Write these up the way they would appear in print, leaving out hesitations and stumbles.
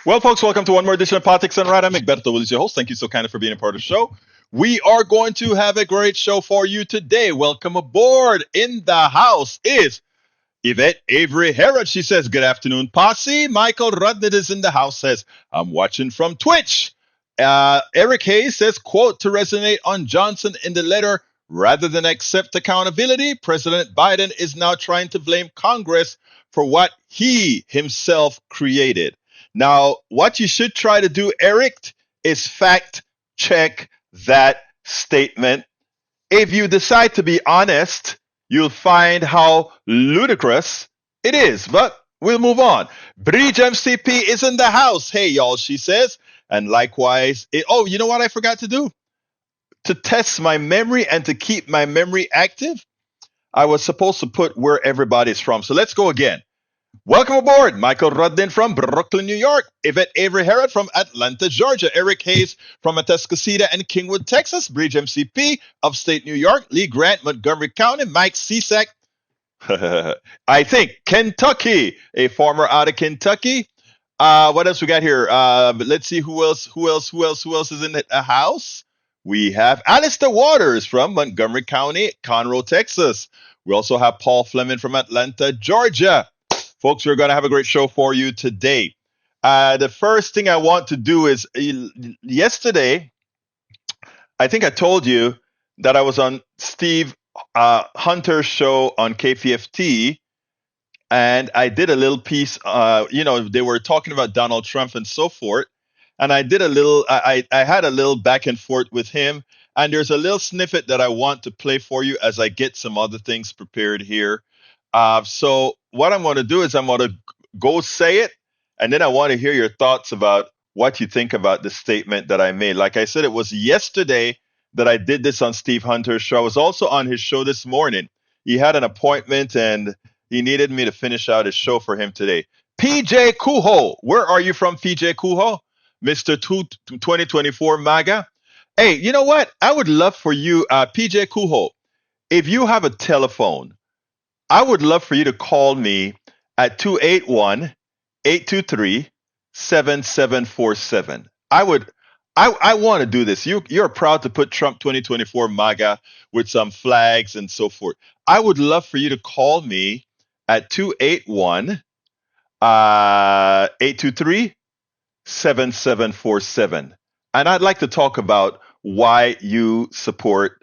Well, folks, welcome to one more edition of Politics and Right. I'm Egberto Willis, your host. Thank you so kindly for being a part of the show. We are going to have a great show for you today. Welcome aboard. In the house is Yvette Avery Herod. She says, "Good afternoon, posse." Michael Rudnett is in the house, says, "I'm watching from Twitch." Eric Hayes says, "Quote to resonate on Johnson in the letter, rather than accept accountability, President Biden is now trying to blame Congress for what he himself created." Now, what you should try to do, Eric, is fact check that statement. If you decide to be honest, you'll find how ludicrous it is. But we'll move on. Bridge MCP is in the house. Hey, y'all, she says. And likewise, oh, you know what I forgot to do? To test my memory and to keep my memory active, I was supposed to put where everybody's from. So let's go again. Welcome aboard, Michael Ruddin from Brooklyn, New York, Yvette Avery Herod from Atlanta, Georgia, Eric Hayes from Atascocita and Kingwood, Texas, Bridge MCP, Upstate New York, Lee Grant, Montgomery County, Mike Cisak, I think Kentucky, a farmer out of Kentucky. What else we got here? Let's see who else is in the house. We have Alistair Waters from Montgomery County, Conroe, Texas. We also have Paul Fleming from Atlanta, Georgia. Folks, we're going to have a great show for you today. The first thing I want to do is yesterday, I think I told you that I was on Steve Hunter's show on KPFT, and I did a little piece. They were talking about Donald Trump and so forth, and I did a little. I had a little back and forth with him, and there's a little snippet that I want to play for you as I get some other things prepared here. So what I'm going to do is I'm going to go say it, and then I want to hear your thoughts about what you think about the statement that I made. Like I said, it was yesterday that I did this on Steve Hunter's show. I was also on his show this morning. He had an appointment, and he needed me to finish out his show for him today. PJ Kuho, where are you from, PJ Kuho? Mr. 2024 MAGA. Hey, you know what? I would love for you, PJ Kuho, if you have a telephone, I would love for you to call me at 281-823-7747. I want to do this. You're proud to put Trump 2024 MAGA with some flags and so forth. I would love for you to call me at 281-823-7747. And I'd like to talk about why you support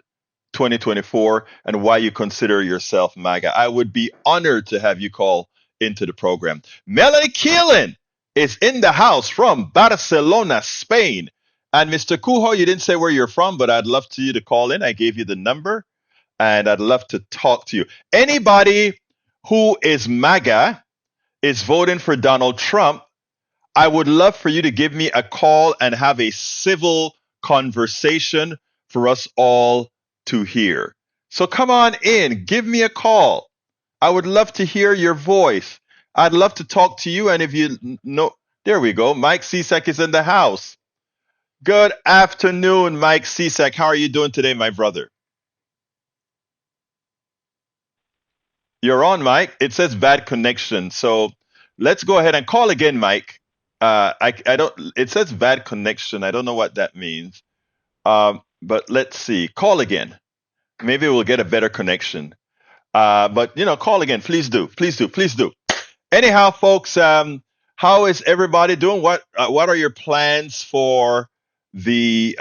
2024 and why you consider yourself MAGA. I would be honored to have you call into the program. Melanie Keelan is in the house from Barcelona, Spain. And Mr. Kuho, you didn't say where you're from, but I'd love for you to call in. I gave you the number, and I'd love to talk to you. Anybody who is MAGA is voting for Donald Trump. I would love for you to give me a call and have a civil conversation for us all to hear. So come on in, give me a call. I would love to hear your voice. I'd love to talk to you. And if you know, there we go. Mike Cisak is in the house. Good afternoon, Mike Cisak. How are you doing today, my brother? You're on, Mike. It says bad connection. So let's go ahead and call again, Mike. I don't. It says bad connection. I don't know what that means. But let's see. Call again. Maybe we'll get a better connection. But call again. Please do. Please do. Please do. Anyhow, folks, how is everybody doing? What are your plans for the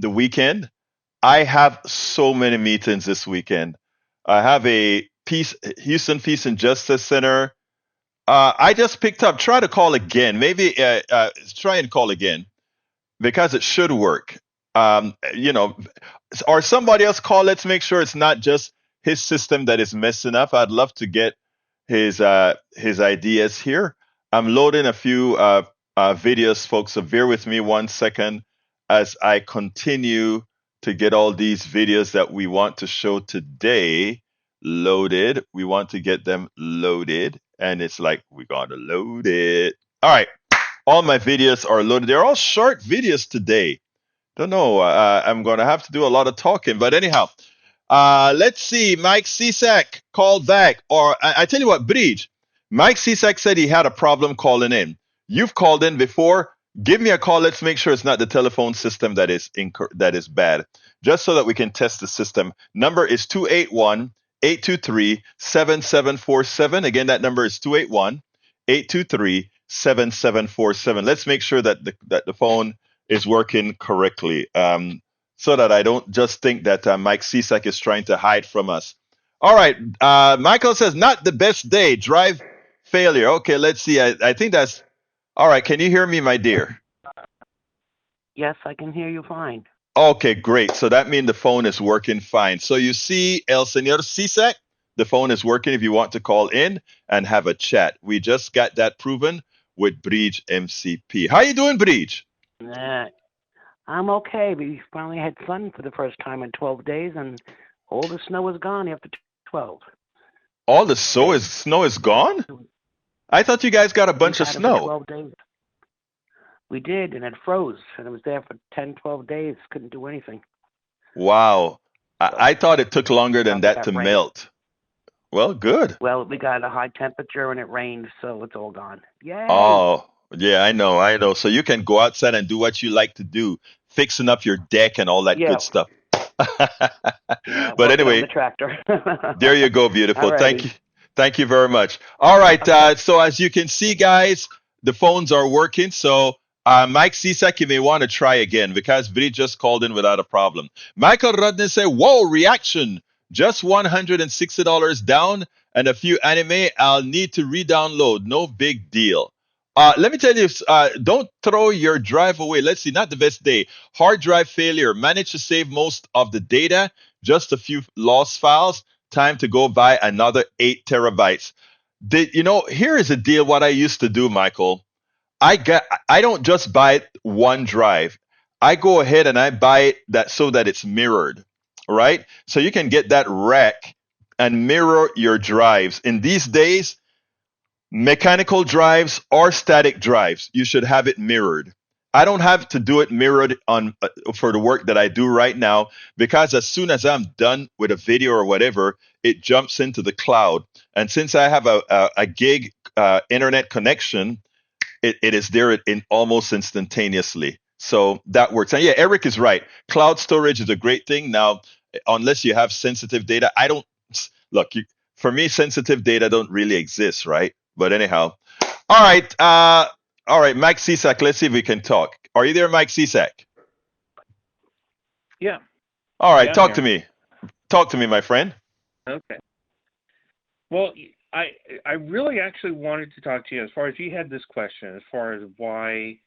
weekend? I have so many meetings this weekend. I have a Houston Peace and Justice Center. I just picked up. Try to call again. Maybe try and call again because it should work. Or somebody else call. Let's make sure it's not just his system that is messing up. I'd love to get his ideas here. I'm loading a few videos, folks. So bear with me 1 second as I continue to get all these videos that we want to show today loaded. We want to get them loaded, and it's like we gotta load it. All right, all my videos are loaded. They're all short videos today. Don't know. I'm going to have to do a lot of talking. But anyhow, let's see. Mike Cisak called back. Or I tell you what, Bridge. Mike Cisak said he had a problem calling in. You've called in before. Give me a call. Let's make sure it's not the telephone system that is bad, just so that we can test the system. Number is 281-823-7747. Again, that number is 281-823-7747. Let's make sure that the phone is working correctly, so that I don't just think that Mike Cisak is trying to hide from us. All right. Michael says, not the best day. Drive failure. Okay, let's see. I think that's all right. Can you hear me, my dear? Yes, I can hear you fine. Okay, great. So that means the phone is working fine. So you see, El Señor Cisak, the phone is working if you want to call in and have a chat. We just got that proven with Bridge MCP. How you doing, Bridge? I'm okay. We finally had sun for the first time in 12 days, and all the snow is gone after 12. All the snow is gone? I thought you guys got a bunch of snow. 12 days. We did, and it froze, and it was there for 10, 12 days. Couldn't do anything. Wow. I thought it took longer than that to melt. Well, good. Well, we got a high temperature, and it rained, so it's all gone. Yay! Oh, yeah, I know. So you can go outside and do what you like to do, fixing up your deck and all that good stuff. But anyway, the tractor. There you go, beautiful. Alrighty. Thank you very much. All right, so as you can see, guys, the phones are working. So Mike Cisak, you may want to try again because Bri just called in without a problem. Michael Rudden said, whoa, reaction. Just $160 down and a few anime. I'll need to re-download. No big deal. Let me tell you, don't throw your drive away. Let's see, not the best day. Hard drive failure. Managed to save most of the data. Just a few lost files. Time to go buy another 8 terabytes. Here is the deal. What I used to do, Michael. I don't just buy one drive. I go ahead and I buy it so that it's mirrored, right? So you can get that rack and mirror your drives. In these days, mechanical drives or static drives, you should have it mirrored. I don't have to do it mirrored for the work that I do right now because as soon as I'm done with a video or whatever, it jumps into the cloud. And since I have a gig internet connection, it is there in almost instantaneously. So that works. And yeah, Eric is right. Cloud storage is a great thing. Now, unless you have sensitive data, for me, sensitive data don't really exist, right? But anyhow, all right, Mike Cisak, let's see if we can talk. Are you there, Mike Cisak? Yeah. All right, talk to me. Talk to me, my friend. Okay. Well, I really actually wanted to talk to you as far as you had this question, as far as why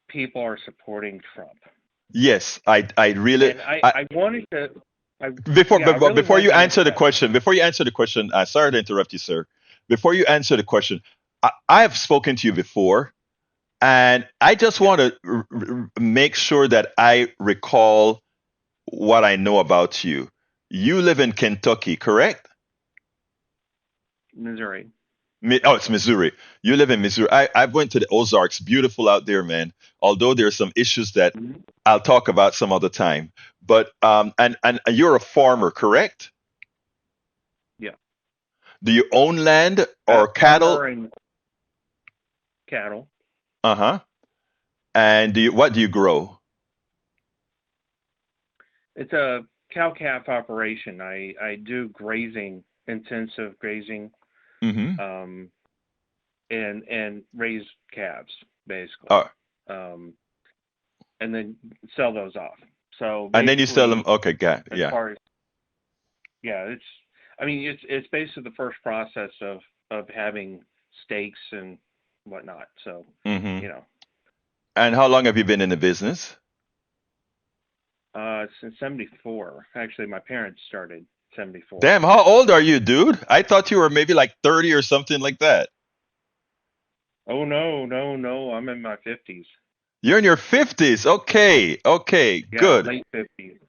people are supporting Trump. Yes, I really. And I wanted to. Before you answer the question, sorry to interrupt you, sir. Before you answer the question, I have spoken to you before, and I just want to make sure that I recall what I know about you. You live in Kentucky, correct? Missouri. It's Missouri. You live in Missouri. I went to the Ozarks. Beautiful out there, man. Although there are some issues that I'll talk about some other time. But and you're a farmer, correct? Yeah. Do you own land or cattle? Cattle. Uh-huh. And what do you grow? It's a cow-calf operation. I do grazing, intensive grazing, and raise calves basically, and then sell those off. So and then you sell them. Okay, got it. Yeah. It's basically the first process of having steaks and whatnot. So And how long have you been in the business? Since '74. Actually, my parents started '74. Damn, how old are you, dude? I thought you were maybe like 30 or something like that. Oh no! I'm in my 50s. You're in your 50s. Okay, Yeah, good. Late 50s.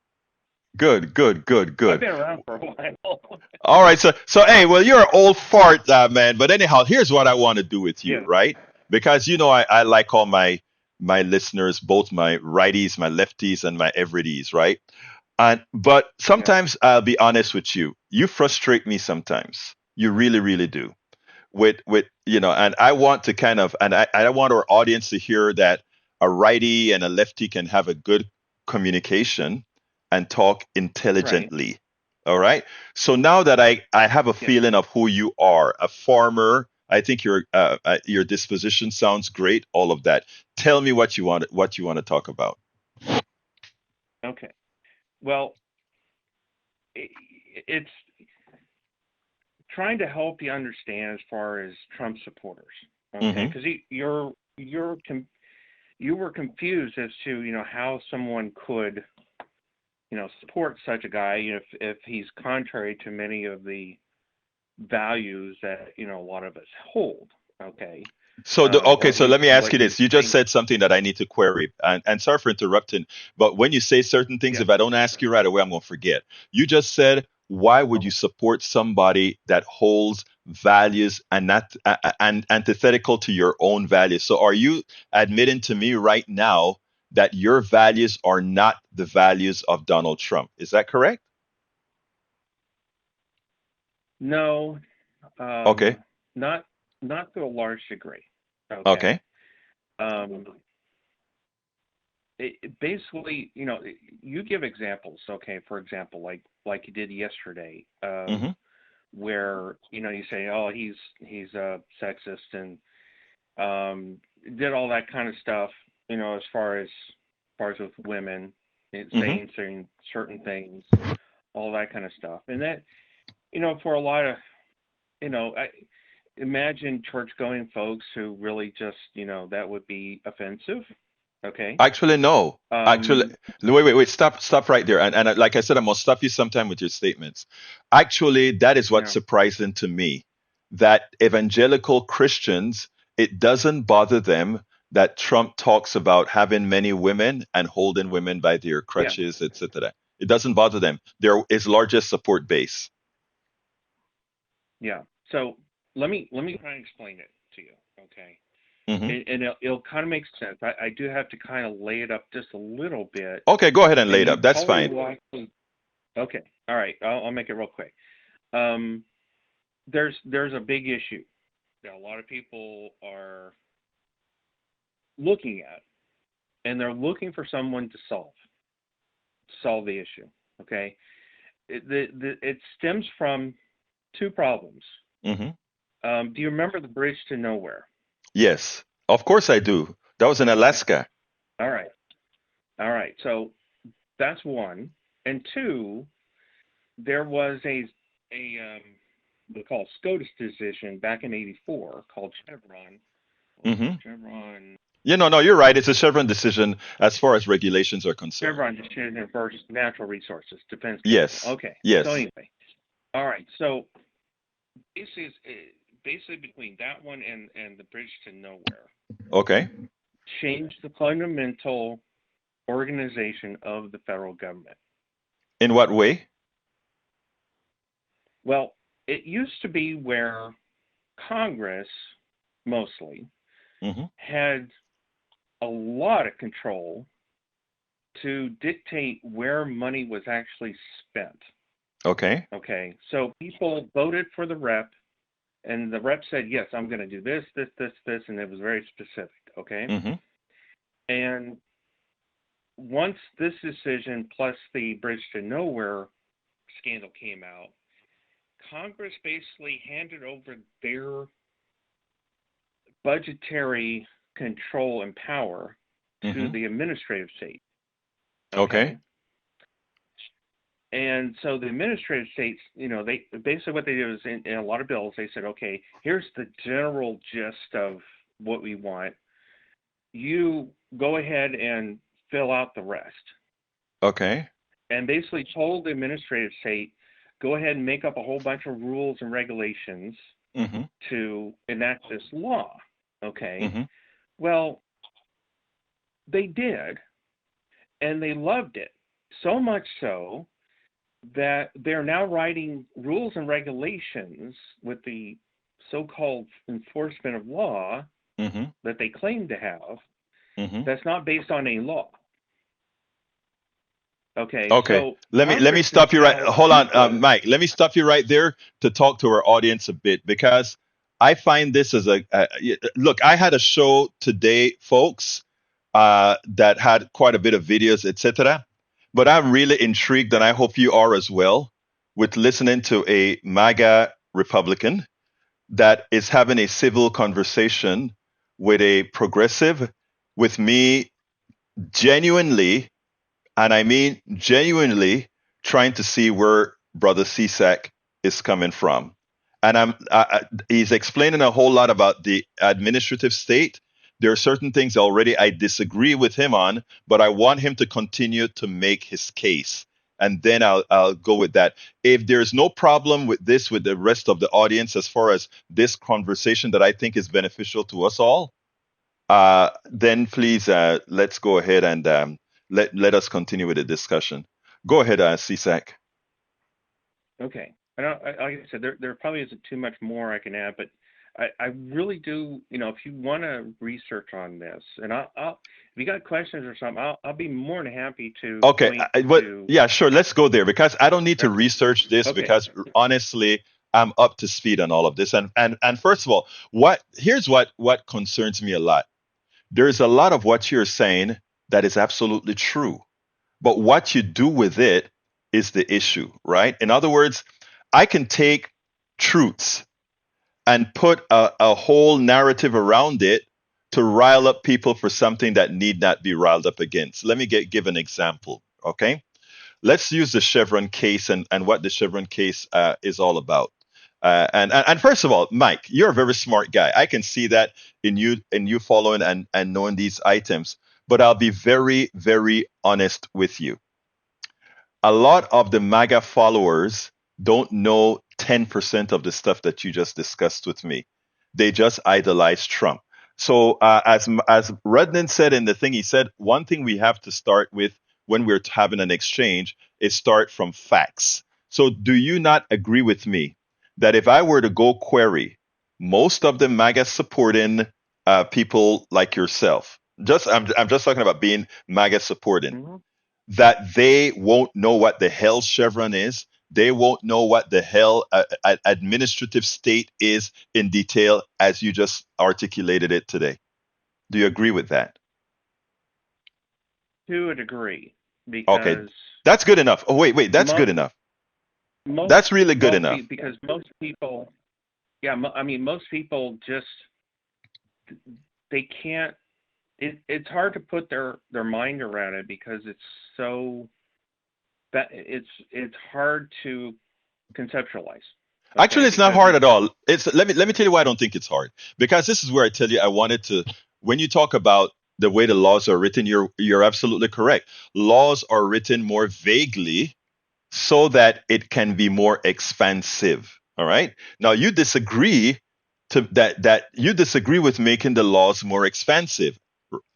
Good. I've been around for a while. All right, so hey, well, you're an old fart, man. But anyhow, here's what I want to do with you, right? Because I like all my listeners, both my righties, my lefties, and my everydies, right? But sometimes I'll be honest with you. You frustrate me sometimes. You really, really do. with and I want to kind of, and I want our audience to hear that a righty and a lefty can have a good communication and talk Right. intelligently. All right. So now that I have a Yeah. feeling of who you are, a farmer, I think your disposition sounds great. All of that. Tell me what you want to talk about. Okay. Well, i it's trying to help you understand as far as Trump supporters. Okay, Hmm. because you were confused as to how someone could support such a guy if he's contrary to many of the values that a lot of us hold. Okay, So or okay, at so let least me ask what you you this. You just think. said something that I need to query, and sorry for interrupting, but when you say certain things, Yeah. if I don't ask you right away, I'm going to forget. You just said, why would Okay. you support somebody that holds values and not and antithetical to your own values? So are you admitting to me right now that your values are not the values of Donald Trump? Is that correct? No, Okay. not to a large degree. Okay. Okay. Um, basically, you give examples. Okay, for example, like you did yesterday, Mm-hmm. where you say, oh, he's sexist and did all that kind of stuff. As far as with women, and Mm-hmm. saying certain things, all that kind of stuff, and that for a lot of I imagine church going folks who really just that would be offensive. Okay. Actually, no. Actually, Um, wait. Stop right there. And like I said, I'm gonna stop you sometime with your statements. Actually, that is what's yeah, surprising to me. That evangelical Christians, it doesn't bother them that Trump talks about having many women and holding women by their yeah, crutches, etc. It doesn't bother them. They're his largest support base. yeah. So let me try and explain it to you. Okay. Hmm. And it'll kind of make sense. I do have to kind of lay it up just a little bit, Okay, go ahead and lay and it you up. That's probably fine. will actually. Okay. All right. I'll make it real quick. Um, there's a big issue that a lot of people are looking at, and they're looking for someone to solve the issue. Okay. It stems from two problems. Hmm. Do you remember the bridge to nowhere? Yes, of course I do. That was in Okay. Alaska. All right. All right. So that's one. And two, there was a we call it SCOTUS decision back in '84 called Chevron. What was it? Hmm. Chevron. No, you're right. It's a Chevron decision as far as regulations are concerned. Chevron decision versus natural resources defense council. Yes, Okay. So yes. anyway, all right. So basically between that one and the bridge to nowhere, Okay. changed the fundamental organization of the federal government. In what way? Well, it used to be where Congress mostly Hmm. had a lot of control to dictate where money was actually spent. Okay. Okay, so people voted for the rep, and the rep said, yes, I'm going to do this, this, this, this, and it was very specific. Okay, Hmm. and once this decision plus the Bridge to Nowhere scandal came out, Congress basically handed over their budgetary control and power to Hmm. the administrative state. Okay. Okay. And so the administrative states, they basically what they did is in a lot of bills, they said, okay, here's the general gist of what we want. You go ahead and fill out the rest. Okay. And basically told the administrative state, go ahead and make up a whole bunch of rules and regulations Hmm. to enact this law. Okay. Hmm. Well, they did, and they loved it. So much so that they're now writing rules and regulations with the so-called enforcement of law Hmm. that they claim to have Hmm. that's not based on a law. Okay, Okay. so Let me Congress is stop you right. now Hold on, equal. Mike. Let me stop you right there to talk to our audience a bit because I find this as look. I had a show today, folks, that had quite a bit of videos, etc. But I'm really intrigued, and I hope you are as well, with listening to a MAGA Republican that is having a civil conversation with a progressive, with me genuinely, and I mean genuinely, trying to see where Brother CSAC is coming from. And he's explaining a whole lot about the administrative state. There are certain things already I disagree with him on, but I want him to continue to make his case. And then I'll go with that. If there's no problem with this with the rest of the audience as far as this conversation that I think is beneficial to us all, then please let's go ahead and let us continue with the discussion. Go ahead, CSAC. Okay. Like I said, there probably isn't too much more I can add, but I really do, if you want to research on this, and I'll if you got questions or something, I'll be more than happy to. Okay, yeah, sure. Let's go there because I don't need to research this Okay. because honestly, I'm up to speed on all of this. And first of all, here's what concerns me a lot. There's a lot of what you're saying that is absolutely true, but what you do with it is the issue, right? In other words, I can take truths and put a whole narrative around it to rile up people for something that need not be riled up against. Let me give an example, okay? Let's use the Chevron case and what the Chevron case is all about. And first of all, Mike, you're a very smart guy. I can see that in you following and knowing these items. But I'll be very, very honest with you. A lot of the MAGA followers don't know 10% of the stuff that you just discussed with me. They just idolize Trump. So as Rudnan said in the thing, he said one thing we have to start with when we're having an exchange is start from facts. So do you not agree with me that if I were to go query most of the MAGA supporting people like yourself, I'm just talking about being MAGA supporting, Mm-hmm. that they won't know what the hell Chevron is. They won't know what the hell administrative state is in detail as you just articulated it today. Do you agree with that? To a degree, Okay, because that's good enough. Oh, wait, that's good enough. That's really good enough. Because most people, I mean, most people just they can't. It's hard to put their mind around it because it's so that it's hard to conceptualize. Actually, Okay, it's not because hard at all. It's let me tell you why I don't think it's hard. Because this is where I tell you I wanted to when you talk about the way the laws are written, you're absolutely correct. Laws are written more vaguely so that it can be more expansive. All right. Now you disagree to that you disagree with making the laws more expansive.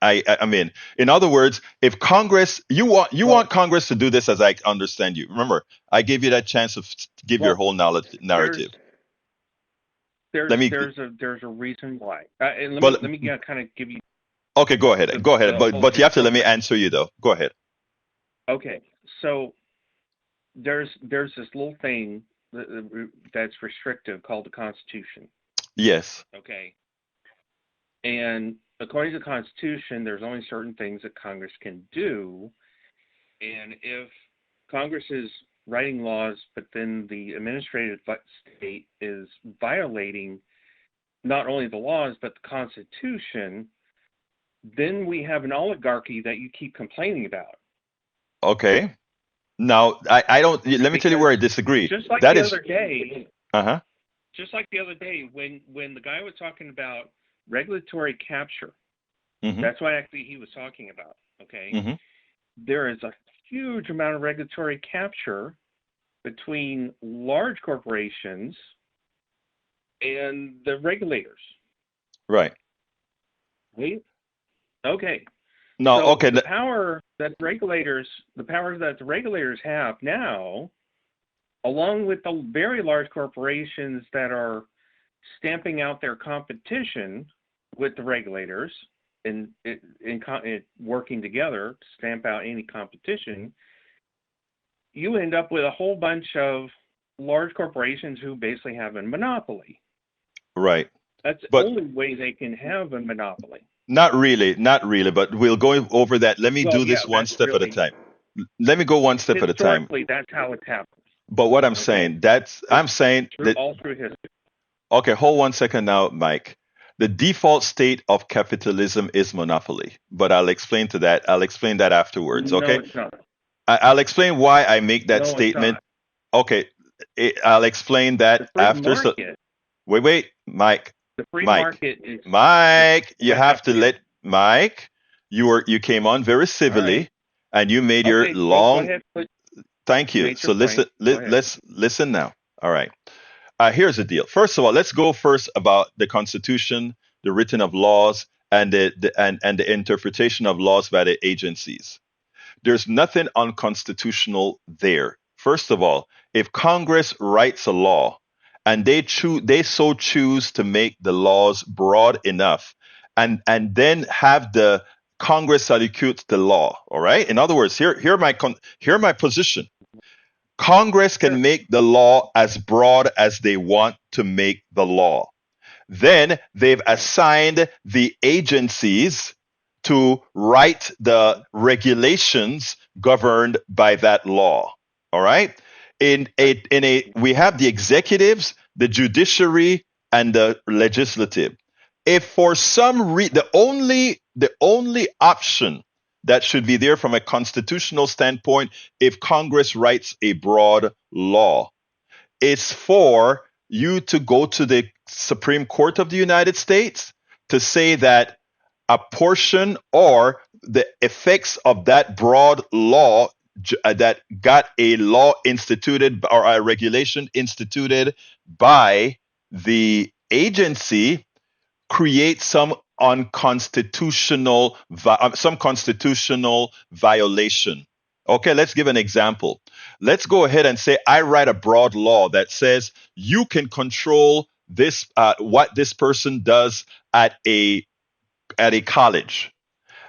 I mean, in other words, if Congress you want Congress to do this as I understand you. Remember, I gave you that chance to give your whole knowledge narrative. Let me there's a reason why. And but let me kind of give you. okay, go ahead. Go ahead. The whole But you have to let me program. answer you though. Go ahead. Okay, so there's this little thing that's restrictive called the Constitution. Yes. Okay, and according to the Constitution, there's only certain things that Congress can do, and if Congress is writing laws, but then the administrative state is violating not only the laws but the Constitution, then we have an oligarchy that you keep complaining about. Okay. Now I don't let me tell you where I disagree. Just like That the is other day, uh-huh. just like the other day when the guy was talking about regulatory capture, Mm-hmm. that's what actually he was talking about. Okay, Mm-hmm. there is a huge amount of regulatory capture between large corporations and the regulators. Right. Right? Okay. No, So okay. the powers that the regulators have now, along with the very large corporations that are stamping out their competition with the regulators and working together to stamp out any competition, you end up with a whole bunch of large corporations who basically have a monopoly. Right. That's the But only way they can have a monopoly. not really, not really. But we'll go over that. Let me Well, do yeah, this one that's step at a really time. Let me go one step at a time. historically that's how it's happened. But what I'm Okay, saying, I'm saying that, all through history. okay, hold 1 second now, Mike. The default state of capitalism is monopoly, but I'll explain to that. I'll explain that afterwards. No, Okay. it's not. I'll explain why I make that No, it's statement. not. Okay. I'll explain The that free after. So, market. wait, Mike, The free Mike, market is Mike. You set have up to here. let Mike. You came on very All right. civilly, and you made your Okay, go long. ahead. Put Thank you. made your So listen. point. Go ahead. Let's listen now. All right. Here's the deal. First of all, let's go first about the Constitution, the written of laws, and and the interpretation of laws by the agencies. There's nothing unconstitutional there. First of all, if Congress writes a law and they so choose to make the laws broad enough, and then have the Congress execute the law. All right. In other words, here my position. Congress Sure. can make the law as broad as they want to make the law. Then they've Right. assigned the agencies to write the regulations governed by that law. All right. Right. We have the executives, the judiciary, and the legislative. If for some reason the only option that should be there from a constitutional standpoint, if Congress writes a broad law, it's for you to go to the Supreme Court of the United States to say that a portion or the effects of that broad law that got a law instituted or a regulation instituted by the agency create some constitutional violation. Okay, let's give an example. Let's go ahead and say I write a broad law that says you can control this what this person does at a college.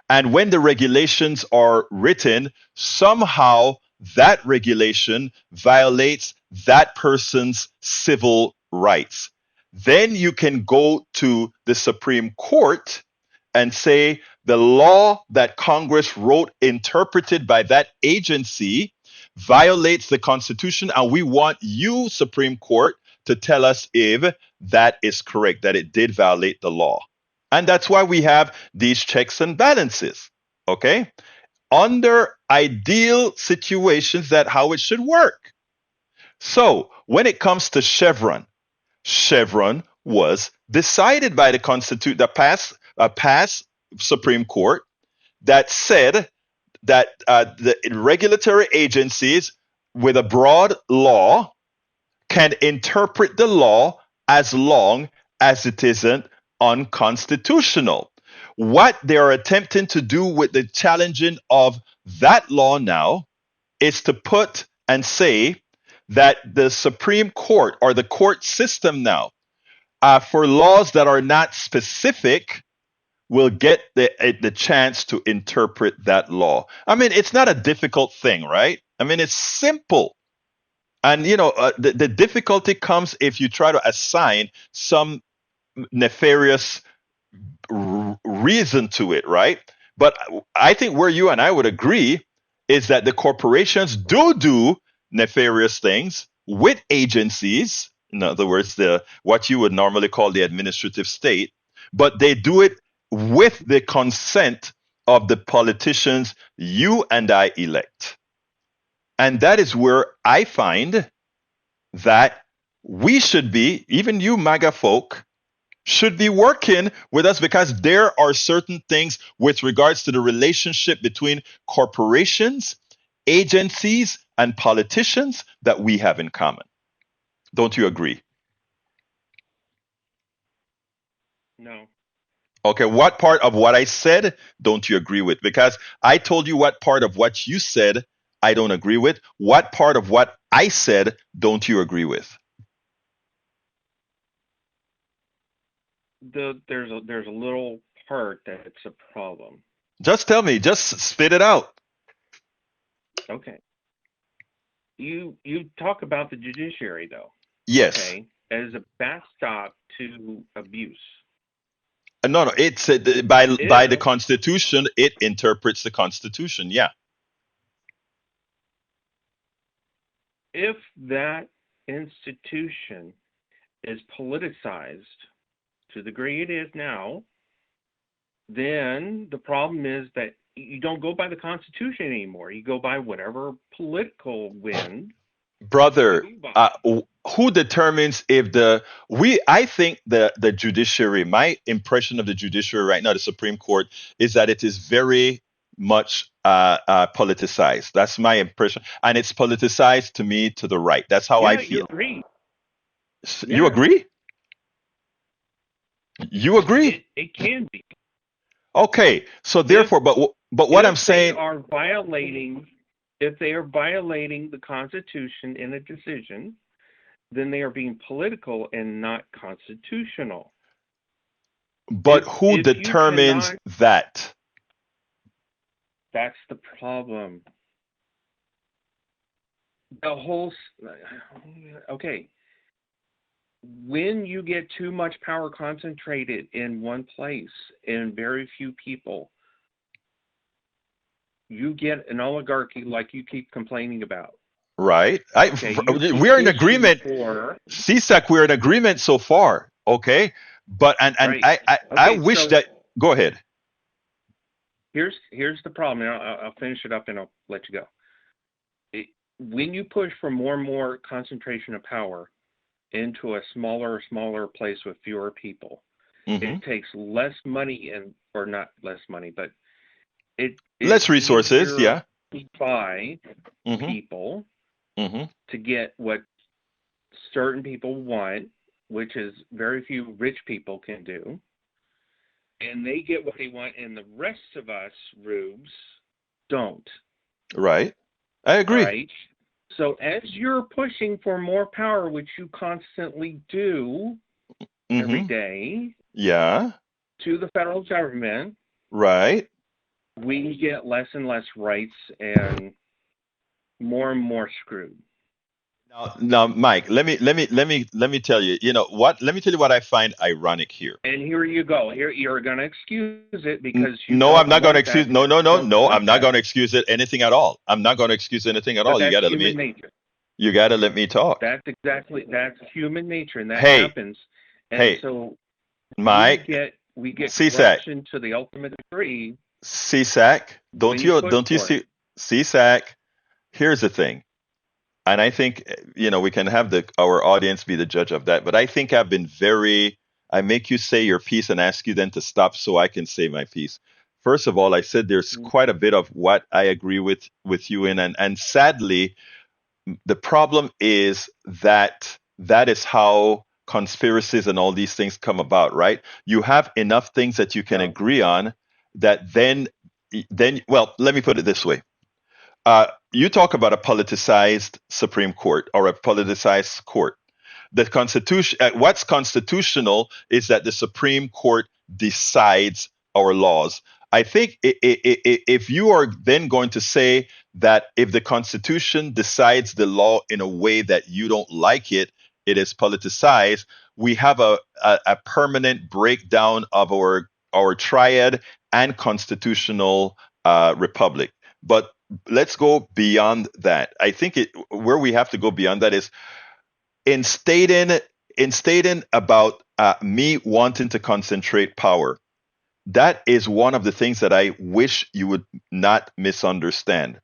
And when the regulations are written, somehow that regulation violates that person's civil rights. Then you can go to the Supreme Court and say the law that Congress wrote, interpreted by that agency, violates the Constitution, and we want you, Supreme Court, to tell us if that is correct, that it did violate the law. And that's why we have these checks and balances. Okay? Under ideal situations, that how it should work. So when it comes to Chevron was decided by the past Supreme Court that said that the regulatory agencies with a broad law can interpret the law as long as it isn't unconstitutional. What they are attempting to do with the challenging of that law now is to put and say that the Supreme Court or the court system now, for laws that are not specific, will get the chance to interpret that law. I mean, it's not a difficult thing, right? I mean, it's simple. And the difficulty comes if you try to assign some nefarious reason to it, right? But I think where you and I would agree is that the corporations do nefarious things with agencies. In other words, the what you would normally call the administrative state, but they do it with the consent of the politicians you and I elect. And that is where I find that we should be, even you MAGA folk, should be working with us, because there are certain things with regards to the relationship between corporations, agencies, and politicians that we have in common. Don't you agree? No. Okay, what part of what I said don't you agree with? Because I told you what part of what you said I don't agree with. What part of what I said don't you agree with? There's a little part that's a problem. Just tell me, just spit it out. Okay. You talk about the judiciary though. Yes. Okay. as a backstop to abuse. No, it's by the If Constitution. It interprets the Constitution. Yeah. if that institution is politicized to the degree it is now, then the problem is that you don't go by the Constitution anymore. You go by whatever political wind Brother, you buy. who determines if I think the judiciary, my impression of the judiciary right now, the Supreme Court, is that it is very much politicized. That's my impression. And it's politicized to me to the right. That's how I Yeah, you feel. agree. You Yeah, agree? You agree? it can be. Okay. So If therefore, but what I'm if they saying, are violating if they are violating the Constitution in a decision, then they are being political and not constitutional. but who If you determines cannot, that? that's the problem. The whole okay. When you get too much power concentrated in one place and very few people, you get an oligarchy like you keep complaining about. Right? Okay, you keep We're in pushing agreement. for CSAC, we're in agreement so far. Okay. But and right. I Okay, wish so that go ahead. here's the problem. And I'll finish it up and I'll let you go. When you push for more and more concentration of power into a smaller place with fewer people, Hmm. it takes less money or not less money, but it is Less resources, easier yeah. to buy Hmm. people Hmm. to get what certain people want, which is very few rich people can do. And they get what they want, and the rest of us, rubes, don't. Right. I agree. Right? So as you're pushing for more power, which you constantly do every Hmm. day Yeah. to the federal government, Right. we get less and less rights and more screwed. Now, Mike, let me tell you. You know what? Let me tell you what I find ironic here. And here you go. Here you're going to excuse it because you No, I'm don't not going to want excuse. that. No, no, no, Don't no. I'm want not going that. to excuse it anything at all. I'm not going to excuse anything at But all. that's human nature. You got to let me talk. That's human nature, and that Hey, happens. And hey, so Mike, we get CSAC, corruption to the ultimate degree CSAC. when you push Don't you for it. see CSAC? Here's the thing, and I think we can have our audience be the judge of that. But I think I've been I make you say your piece and ask you then to stop so I can say my piece. First of all, I said there's quite a bit of what I agree with you in, and sadly, the problem is that is how conspiracies and all these things come about, right? You have enough things that you can No. agree on that well, let me put it this way. You talk about a politicized Supreme Court or a politicized court. The Constitution, what's constitutional is that the Supreme Court decides our laws. I think if you are then going to say that if the Constitution decides the law in a way that you don't like it, it is politicized, we have a permanent breakdown of our triad and constitutional republic. But let's go beyond that. I think where we have to go beyond that is in stating about me wanting to concentrate power. That is one of the things that I wish you would not misunderstand.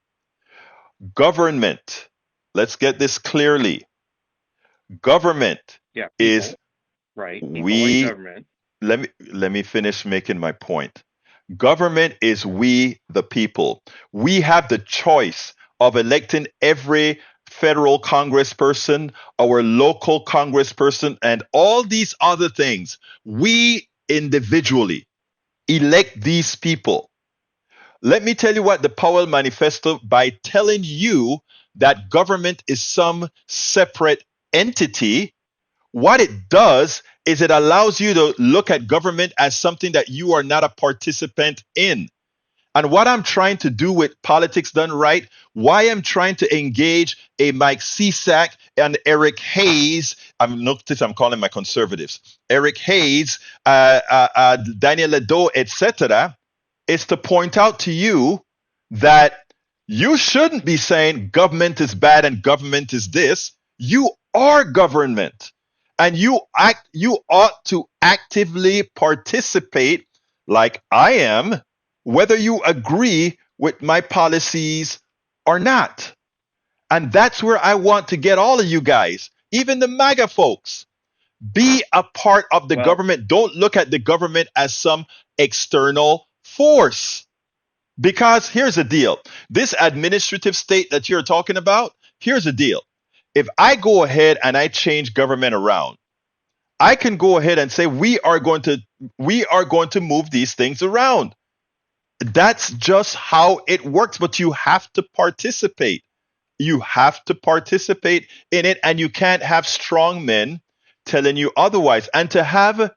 Government, let's get this clearly. Government Yeah, is right. People in we. government. Let me finish making my point. Government is we the people. We have the choice of electing every federal congressperson, our local congressperson, and all these other things. We individually elect these people. Let me tell you what the Powell Manifesto, by telling you that government is some separate entity, what it does is it allows you to look at government as something that you are not a participant in. And what I'm trying to do with politics done right, why I'm trying to engage a Mike Cisak and Eric Hayes, I'm calling my conservatives, Eric Hayes, Daniel Ledo, etc., is to point out to you that you shouldn't be saying government is bad and government is this. You are government, and you ought to actively participate like I am, whether you agree with my policies or not. And that's where I want to get all of you guys, even the MAGA folks. Be a part of the Well, government. Don't look at the government as some external force. Because here's the deal, this administrative state that you're talking about, here's the deal. If I go ahead and I change government around, I can go ahead and say we are going to move these things around. That's just how it works, but you have to participate. You have to participate in it, and you can't have strong men telling you otherwise. And to have,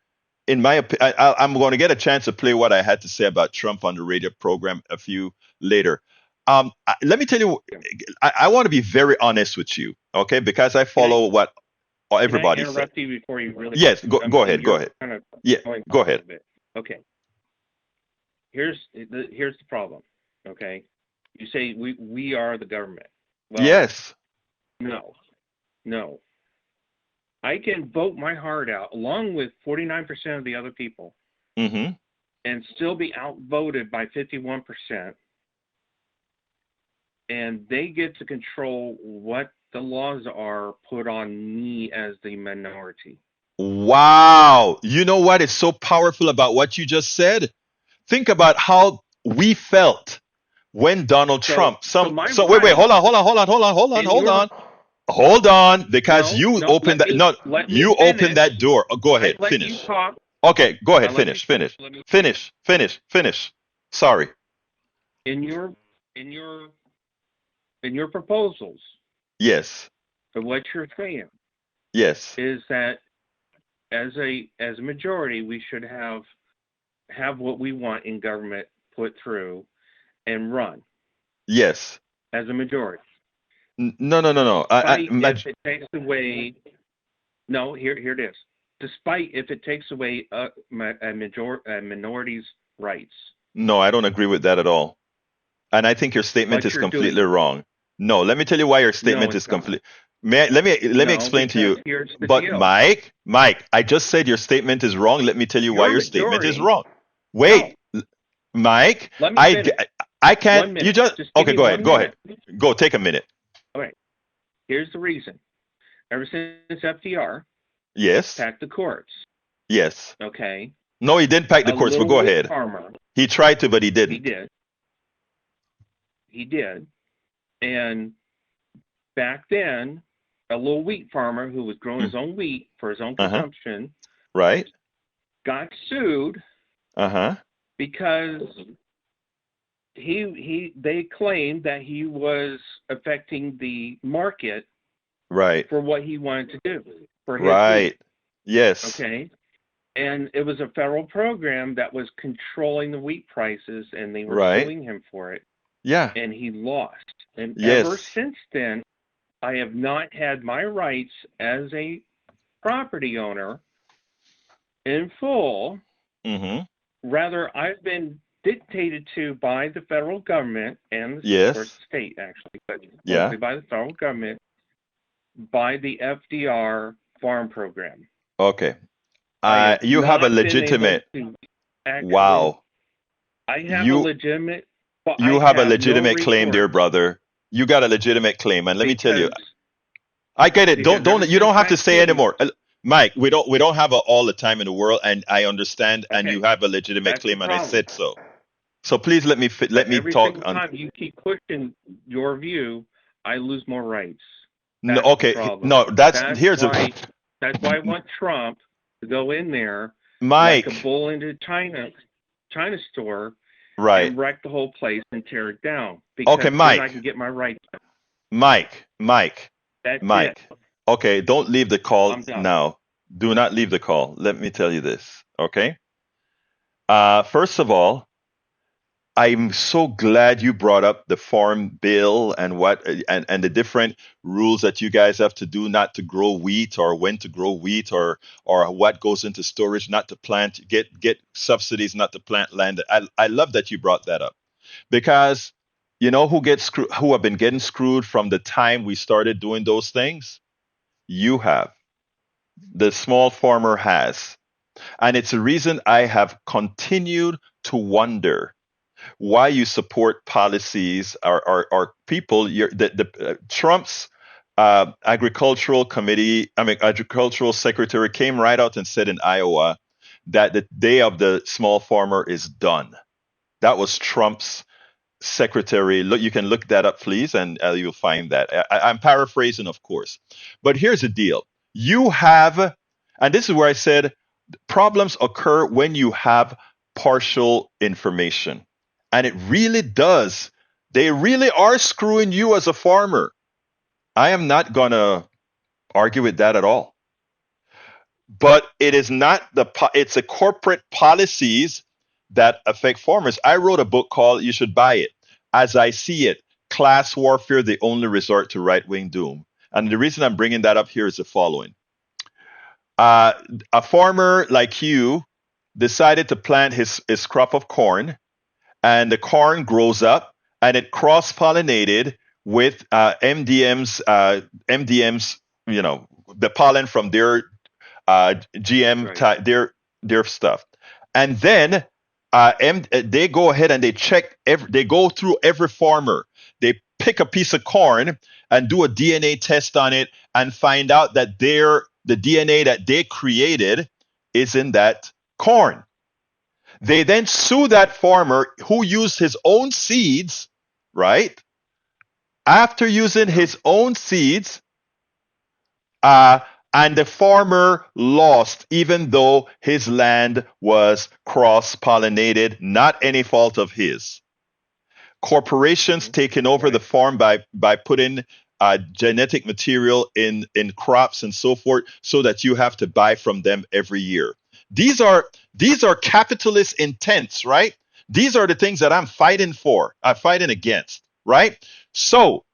in my opinion, I'm going to get a chance to play what I had to say about Trump on the radio program a few later. Let me tell you, I want to be very honest with you, okay? Because I can I follow what can I everybody said. interrupt you before you really? Yes, go ahead, go You're ahead. kind of Yeah, going go off a ahead. little bit. Okay. Here's the problem. Okay. You say we are the government. Well, Yes. no. I can vote my heart out along with 49% of the other people Mm-hmm. and still be outvoted by 51%, and they get to control what the laws are put on me as the minority. Wow. You know what is so powerful about what you just said? Think about how we felt when Donald So Trump, so my so wait, right in hold your on, hold on, because no you no opened that, no, let me you opened finish. that door. Oh, go I ahead, let you finish. talk. Okay, go I ahead, let you finish, talk. finish, Let me finish, finish, finish. Sorry. in your in your in your proposals. Yes, But what you're saying yes, is that as a majority, we should have what we want in government put through and run yes. as a majority. No, no, no, no. Despite if it takes away, no, here it is. Despite if it takes away a minority's rights, no, I don't agree with that at all. And I think your statement but is you're doing completely wrong. No, let me tell you why your no, statement it's is not. complete. Let me No, explain to because you. here's the But deal. Mike, I just said your statement is wrong. Let me tell you why Your your statement is majority. wrong. No, Wait, Mike, let me I finish. I can't. 1 You minute. just Just give okay. me Go ahead. 1 Go ahead. minute. Go take a minute. All right. Here's the reason. Ever since FDR Yes, packed the courts, yes. okay, No, he didn't pack the a course. But little go wheat ahead. farmer, He tried to, but he he didn't. did, and back then, a little wheat farmer who was growing his own wheat for his own Uh huh. consumption Right. got sued Uh huh. because they claimed that he was affecting the market Right. for what he wanted to do for his Right. wheat, Yes. okay? And it was a federal program that was controlling the wheat prices, and they were Right. suing him for it, Yeah. and he lost. And ever Yes. since then, I have not had my rights as a property owner in full. Mm-hmm. Rather, I've been dictated to by the federal government and the Yes. state, actually, but Yeah. mostly by the federal government, by the FDR farm program. Okay. I have You have a not been able legitimate. to actually. Wow. I have a You legitimate, but I you have a have no legitimate claim, dear recourse brother. You got a legitimate claim, and let me tell you, because I get it. ever You don't since have to say 19. anymore. Mike, we don't have all the time in the world, and I understand, and you Okay, have a legitimate that's the claim, and I problem. said so. So please let me But let me every talk single on. time you keep pushing your view, I lose more rights. No, That's the okay, problem. no, That's here's a why. That's why I want Trump to go in there like a Mike. bull into China store Right. and wreck the whole place and tear it down. Because Okay, then I Mike. can get my rights back. Mike. That's it. Okay, don't leave the call I'm done. now. Do not leave the call. Let me tell you this, okay? First of all, I'm so glad you brought up the farm bill and and the different rules that you guys have to do not to grow wheat or when to grow wheat or what goes into storage, not to plant, get subsidies not to plant land. I love that you brought that up because you know who have been getting screwed from the time we started doing those things? You have. The small farmer has. And it's a reason I have continued to wonder why you support policies or people. Trump's agricultural committee, I mean, agricultural secretary came right out and said in Iowa that the day of the small farmer is done. That was Trump's secretary. Look, you can look that up, please, and you'll find that. I'm paraphrasing, of course. But here's the deal. You have, and this is where I said problems occur when you have partial information. And it really does. They really are screwing you as a farmer. I am not going to argue with that at all. But it is not it's the corporate policies that affect farmers. I wrote a book called You Should Buy It. As I See It, Class Warfare, the Only Resort to Right-Wing Doom. And the reason I'm bringing that up here is the following. A farmer like you decided to plant his crop of corn, and the corn grows up and it cross-pollinated with MDMs, the pollen from their GM, Right. their stuff. And then they go ahead and they go through every farmer. They pick a piece of corn and do a DNA test on it and find out that the DNA that they created is in that corn. They then sue that farmer who used his own seeds, right? After using his own seeds, and the farmer lost, even though his land was cross-pollinated, not any fault of his. Corporations taking over the farm by putting genetic material in crops and so forth, so that you have to buy from them every year. These are capitalist intents, right? These are the things that I'm fighting for. I'm fighting against, right? So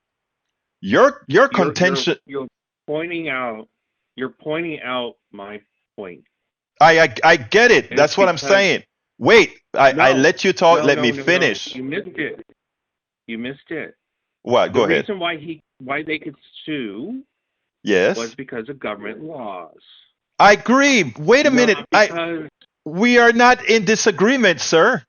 your contention. You're pointing out. You're pointing out my point. I get it. And That's it's what I'm because saying. Wait, I no, let you talk. no, Let no, me no, no. finish. You missed it. You missed it. What? The Go ahead. reason why they could sue Yes, was because of government laws. I agree. Wait a minute. Not because We are not in disagreement, sir.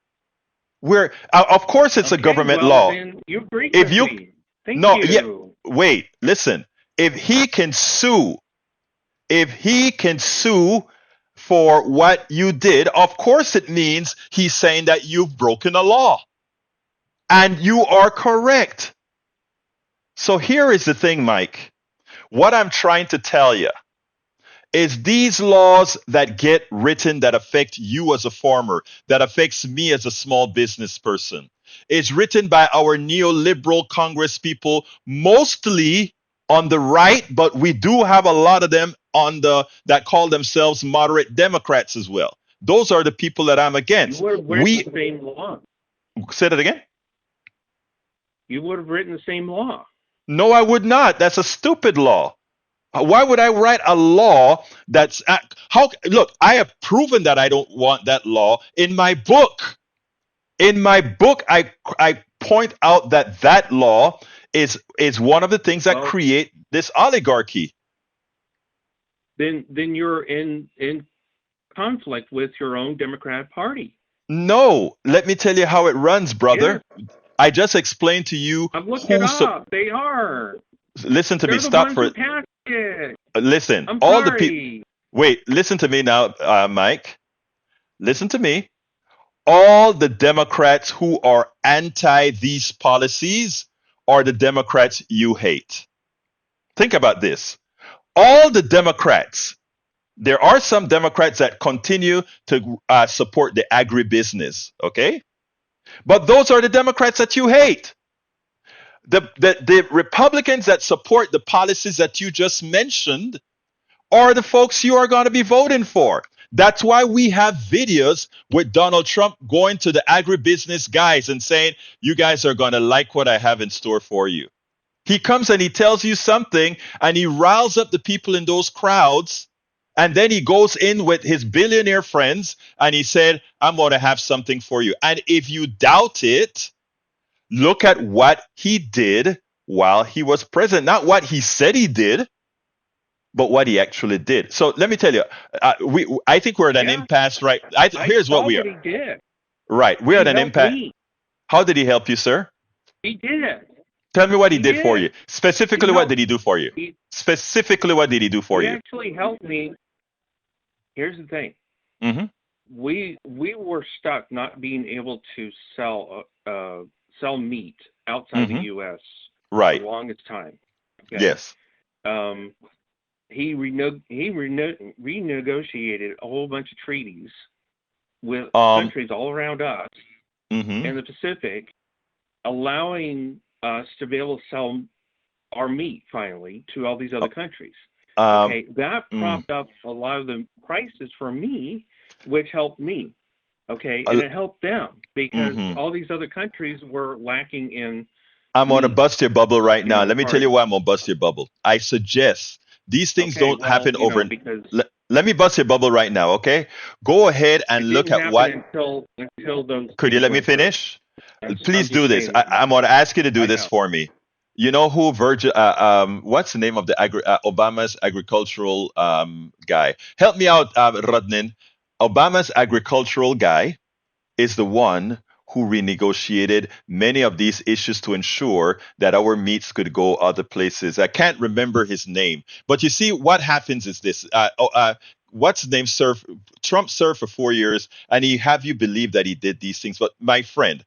We're of course it's a okay, government well law. then you agree If with you me. Thank no, yeah, you. wait, listen. If he can sue, if he can sue for what you did, of course it means he's saying that you've broken a law. And you are correct. So here is the thing, Mike. What I'm trying to tell you is these laws that get written that affect you as a farmer, that affects me as a small business person, is written by our neoliberal Congress people, mostly on the right, but we do have a lot of them on the that call themselves moderate Democrats as well. Those are the people that I'm You against. would have written the same law. Say that again. You would have written the same law. No, I would not. That's a stupid law. Why would I write a law that's how? Look, I have proven that I don't want that law in my book. In my book, I point out that law is one of the things that Well, create this oligarchy. then you're in conflict with your own Democrat Party. No, let me tell you how it runs, brother. Yes, I just explained to you I've looked it who. up. They are. Listen to me. They're the Stop ones for. who passed it. Listen. I'm All the people. sorry. Wait. Listen to me now, Mike. Listen to me. All the Democrats who are anti these policies are the Democrats you hate. Think about this. All the Democrats, there are some Democrats that continue to support the agribusiness, okay? But those are the Democrats that you hate. The Republicans that support the policies that you just mentioned are the folks you are going to be voting for. That's why we have videos with Donald Trump going to the agribusiness guys and saying, you guys are going to like what I have in store for you. He comes and he tells you something and he riles up the people in those crowds. And then he goes in with his billionaire friends and he said, I'm going to have something for you. And if you doubt it, look at what he did while he was president. Not what he said he did, but what he actually did. So let me tell you, I think we're at an impasse, right? Here's what we are. He did. Right. We're at an impasse. How did he help you, sir? He did. Tell me what he did for you. Specifically, what did he do for you? Specifically, what did he do for you? He actually helped me. Here's the thing. Mm-hmm. We were stuck not being able to sell meat outside the U.S. Right. for the longest time. Okay? Yes. He renegotiated a whole bunch of treaties with countries all around us in the Pacific, allowing us to be able to sell our meat finally to all these other countries. Okay, that propped up a lot of the prices for me, which helped me. Okay, and it helped them because all these other countries were lacking in. I'm going to bust your bubble right now. Let me tell you why I'm going to bust your bubble. I suggest these things don't happen over. Let me bust your bubble right now, okay? Go ahead and look at what. Until those. Could you let me finish? Please do this. I'm going to ask you to do this for me. You know who what's the name of the Obama's agricultural guy? Help me out, Radnin. Obama's agricultural guy is the one who renegotiated many of these issues to ensure that our meats could go other places. I can't remember his name, but you see what happens is this. What's his name? Trump served for 4 years, and he have you believe that he did these things. But my friend,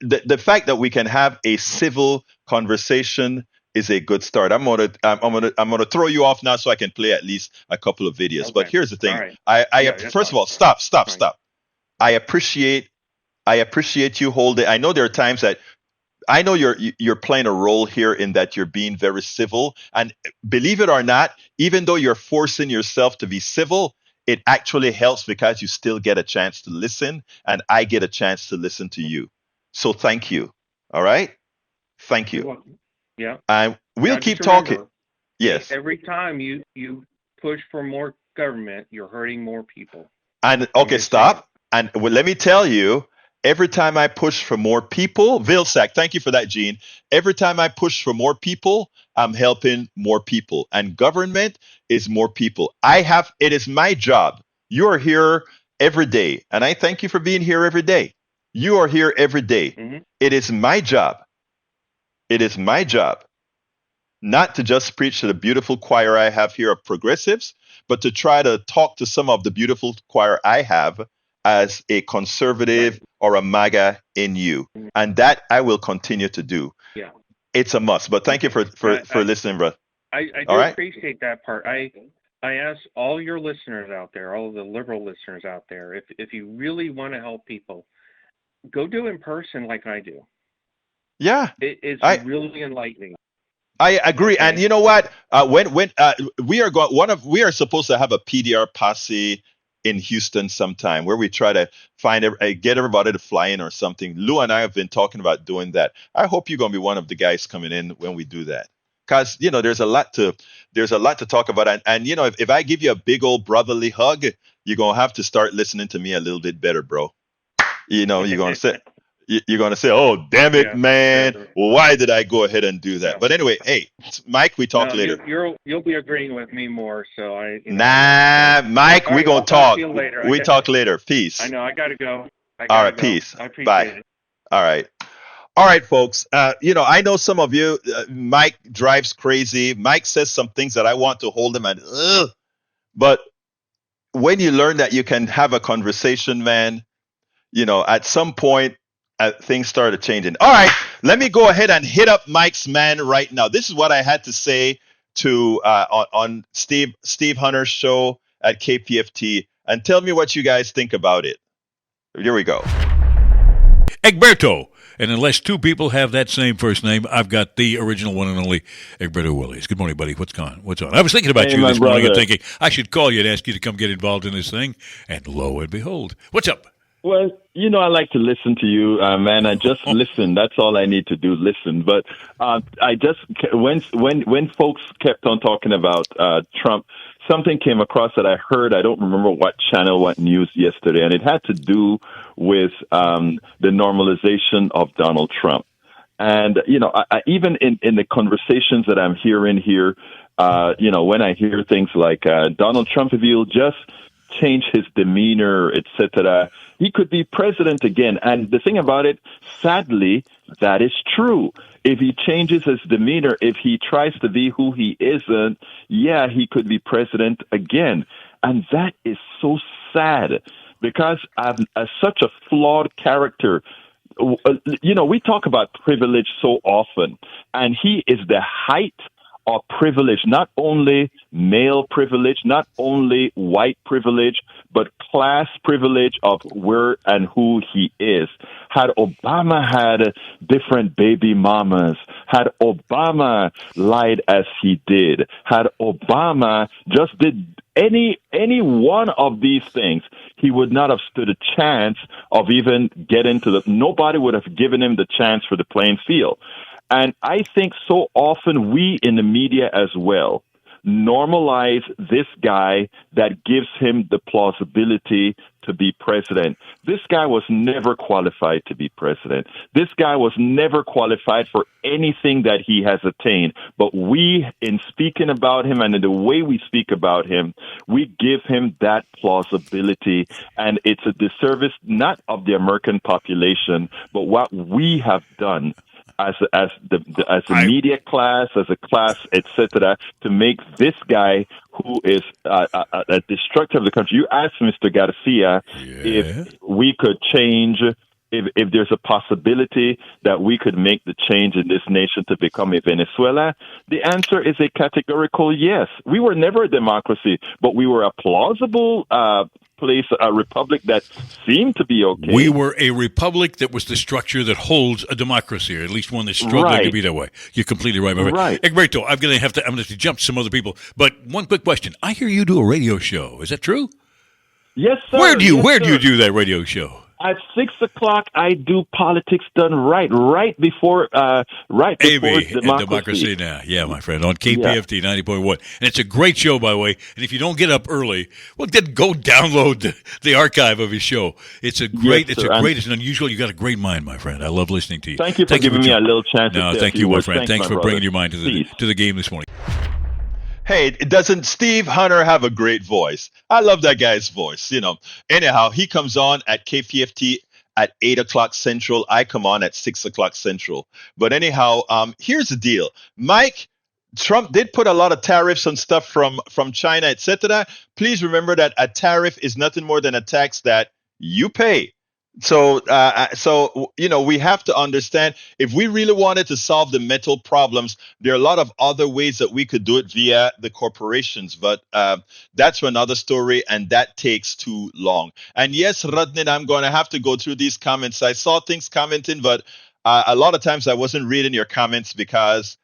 the fact that we can have a civil conversation is a good start. I'm gonna throw you off now so I can play at least a couple of videos. Okay. But here's the thing. Right. First of all, stop. I appreciate you holding. I know there are times that I know you're playing a role here in that you're being very civil. And believe it or not, even though you're forcing yourself to be civil, it actually helps because you still get a chance to listen, and I get a chance to listen to you. So thank you. All right? Thank you. Yeah. And we'll keep talking. Yes. Every time you push for more government, you're hurting more people. And okay, stop. And let me tell you, every time I push for more people, Vilsack, thank you for that, Gene. Every time I push for more people, I'm helping more people. And government is more people. It is my job. You are here every day. And I thank you for being here every day. You are here every day. Mm-hmm. It is my job. It is my job not to just preach to the beautiful choir I have here of progressives, but to try to talk to some of the beautiful choir I have as a conservative or a MAGA in you. And that I will continue to do. Yeah. It's a must. But thank you for listening, bro. I do appreciate that part. I ask all your listeners out there, all of the liberal listeners out there, if you really want to help people, go do it in person like I do. Yeah. It's really enlightening. I agree. Okay. And you know what? When we are supposed to have a PDR posse in Houston sometime where we try to get everybody to fly in or something. Lou and I have been talking about doing that. I hope you're going to be one of the guys coming in when we do that. Because, there's a lot to talk about. And if I give you a big old brotherly hug, you're going to have to start listening to me a little bit better, bro. You're going to say, oh, damn it, man. Why did I go ahead and do that? Yeah. But anyway, hey, Mike, we talk later. You'll be agreeing with me more. So Mike, we're going to talk. We talk later. Peace. I know. I got to go. All right. Peace. I appreciate Bye. It. All right. All right, folks. I know some of you, Mike drives crazy. Mike says some things that I want to hold him and, but when you learn that you can have a conversation, man, at some point, things started changing. All right, let me go ahead and hit up Mike's man right now. This is what I had to say to on Steve Hunter's show at KPFT, and tell me what you guys think about it. Here we go. Egberto. And unless two people have that same first name, I've got the original one and only Egberto Willies. Good morning, buddy. What's on? I was thinking about Hey, you my this morning and brother. thinking I should call you and ask you to come get involved in this thing. And lo and behold, what's up? Well, I like to listen to you, man. I just listen. That's all I need to do, listen. But I just when folks kept on talking about Trump, something came across that I heard. I don't remember what channel, what news yesterday, and it had to do with the normalization of Donald Trump. And I even in the conversations that I'm hearing here, when I hear things like Donald Trump, if he'll just change his demeanor, etc., he could be president again. And the thing about it, sadly, that is true. If he changes his demeanor, if he tries to be who he isn't, yeah, he could be president again. And that is so sad because as such a flawed character, we talk about privilege so often, and he is the height of privilege, not only male privilege, not only white privilege, but class privilege of where and who he is. Had Obama had different baby mamas, had Obama lied as he did, had Obama just did any one of these things, he would not have stood a chance of even getting to nobody would have given him the chance for the playing field. And I think so often we in the media as well normalize this guy that gives him the plausibility to be president. This guy was never qualified to be president. This guy was never qualified for anything that he has attained. But we, in speaking about him and in the way we speak about him, we give him that plausibility. And it's a disservice not of the American population, but what we have done as a media class, as a class, etc., to make this guy who is a destructor of the country. You asked Mr. Garcia if we could change, if there's a possibility that we could make the change in this nation to become a Venezuela. The answer is a categorical yes. We were never a democracy, but we were a plausible place, a republic that seemed to be okay. We were a republic that was the structure that holds a democracy, or at least one that's struggling to be that way. You're completely right, my friend. Right. Egberto, I'm going to have to jump some other people, but one quick question. I hear you do a radio show. Is that true? Yes, sir. Where do you do that radio show? At 6 o'clock, I do politics done right before democracy now. Yeah, my friend, on KPFT 90.1. And it's a great show, by the way. And if you don't get up early, well, then go download the archive of his show. It's a great, it's an unusual. You got a great mind, my friend. I love listening to you. Thank you for giving me a little chance. No, thank you, my friend. Thanks for bringing your mind to the game this morning. Hey, doesn't Steve Hunter have a great voice? I love that guy's voice, Anyhow, he comes on at KPFT at 8 o'clock Central. I come on at 6 o'clock Central. But anyhow, here's the deal. Mike, Trump did put a lot of tariffs on stuff from China, etc. Please remember that a tariff is nothing more than a tax that you pay. So we have to understand, if we really wanted to solve the metal problems, there are a lot of other ways that we could do it via the corporations. But that's another story, and that takes too long. And yes, Radnin, I'm going to have to go through these comments. I saw things commenting, but a lot of times I wasn't reading your comments because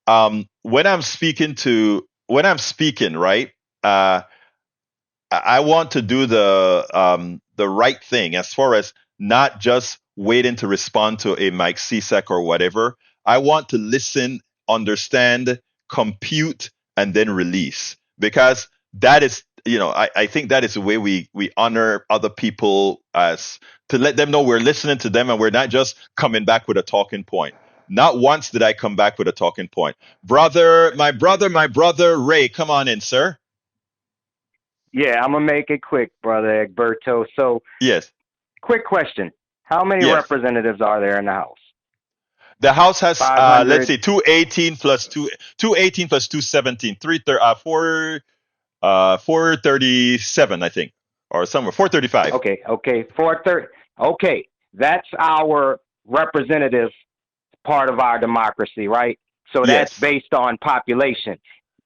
when I'm speaking, right, I want to do the right thing as far as not just waiting to respond to a Mike Cisak or whatever. I want to listen, understand, compute, and then release, because that is, I think that is the way we honor other people, as to let them know we're listening to them and we're not just coming back with a talking point. Not once did I come back with a talking point. My brother Ray, come on in, sir. Yeah, I'm going to make it quick, Brother Egberto. So, yes. Quick question. How many representatives are there in the House? The House has, let's see, 218 plus 217, 437, I think, or somewhere, 435. Okay, 430. Okay, that's our representative part of our democracy, right? So that's based on population.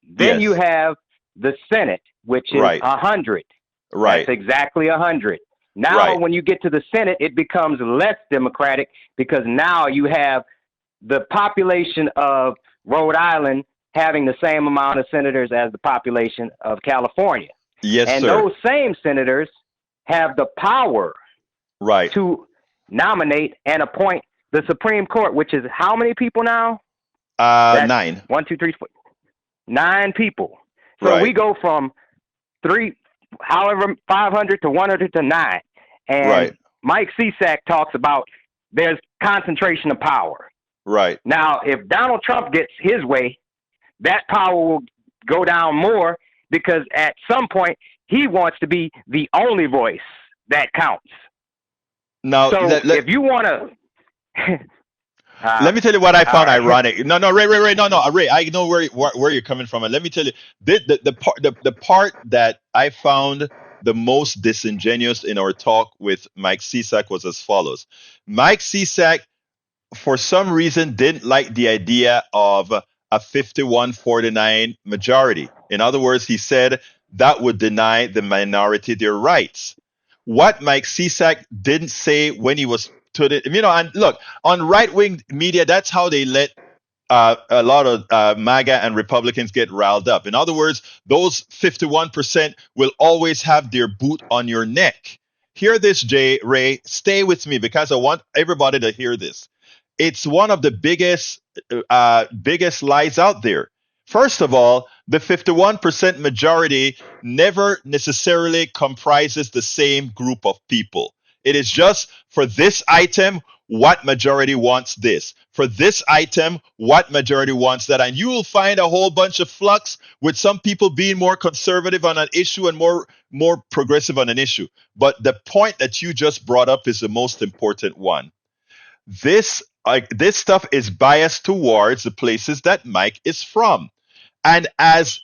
Then you have the Senate, which is 100. Right. That's exactly 100. Now, when you get to the Senate, it becomes less democratic because now you have the population of Rhode Island having the same amount of senators as the population of California. Yes, and sir. those same senators have the power to nominate and appoint the Supreme Court, which is how many people now? 9. 1, 2, 3, 4. 9 people. So we go from 500 to 100 to 9. And Mike Cisak talks about there's concentration of power. Right. Now, if Donald Trump gets his way, that power will go down more because at some point he wants to be the only voice that counts. Now, so if you want to... let me tell you what I found ironic. Ray, no, Ray, I know where you're coming from, and let me tell you the part that I found the most disingenuous in our talk with Mike Cisak was as follows. Mike Cisak, for some reason, didn't like the idea of a 51-49 majority. In other words, he said that would deny the minority their rights. What Mike Cisak didn't say when he was and look, on right-wing media, that's how they let a lot of MAGA and Republicans get riled up. In other words, those 51% will always have their boot on your neck. Hear this, Ray. Stay with me because I want everybody to hear this. It's one of the biggest lies out there. First of all, the 51% majority never necessarily comprises the same group of people. It is just for this item, what majority wants this. For this item, what majority wants that. And you will find a whole bunch of flux with some people being more conservative on an issue and more progressive on an issue. But the point that you just brought up is the most important one. This stuff is biased towards the places that Mike is from. And as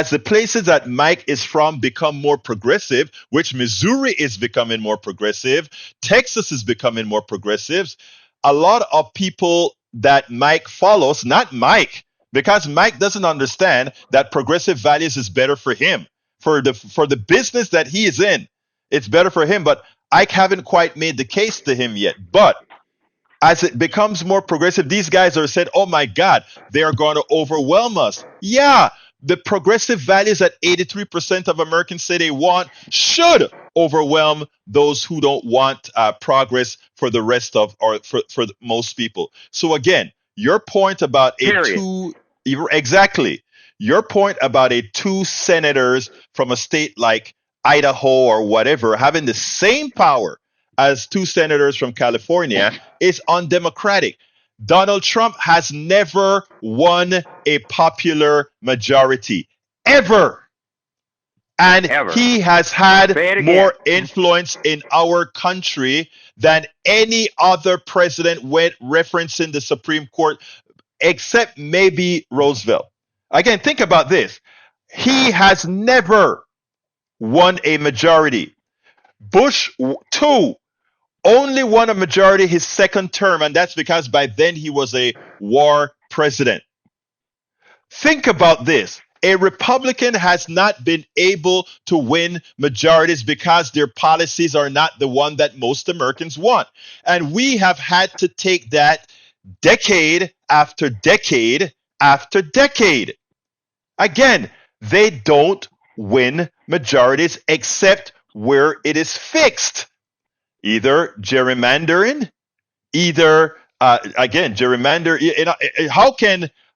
the places that Mike is from become more progressive, which Missouri is becoming more progressive, Texas is becoming more progressive, a lot of people that Mike follows, not Mike, because Mike doesn't understand that progressive values is better for him, for the business that he is in. It's better for him, but I haven't quite made the case to him yet. But as it becomes more progressive, these guys are said, oh my God, they are going to overwhelm us. Yeah. The progressive values that 83% of Americans say they want should overwhelm those who don't want progress for the rest of, or for most people. So again, your point about your point about two senators from a state like Idaho or whatever having the same power as 2 senators from California is undemocratic. Donald Trump has never won a popular majority, ever. And he has had more influence in our country than any other president with referencing the Supreme Court, except maybe Roosevelt. Again, think about this. He has never won a majority. Bush, 2. Only won a majority his second term, and that's because by then he was a war president. Think about this. A Republican has not been able to win majorities because their policies are not the one that most Americans want. And we have had to take that decade after decade after decade. Again, they don't win majorities except where it is fixed. Either gerrymandering, gerrymander.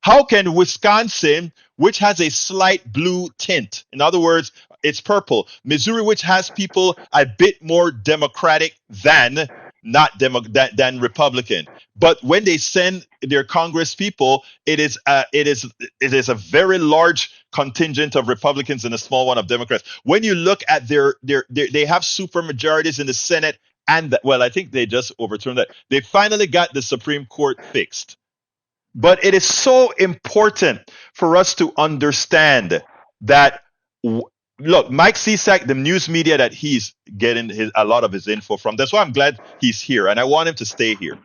How can Wisconsin, which has a slight blue tint, in other words, it's purple, Missouri, which has people a bit more Democratic than Republican, but when they send their Congress people, it is a very large contingent of Republicans and a small one of Democrats. When you look at they have super majorities in the Senate. And I think they just overturned that. They finally got the Supreme Court fixed. But it is so important for us to understand that, look, Mike Cisak, the news media that he's getting a lot of his info from, that's why I'm glad he's here. And I want him to stay here.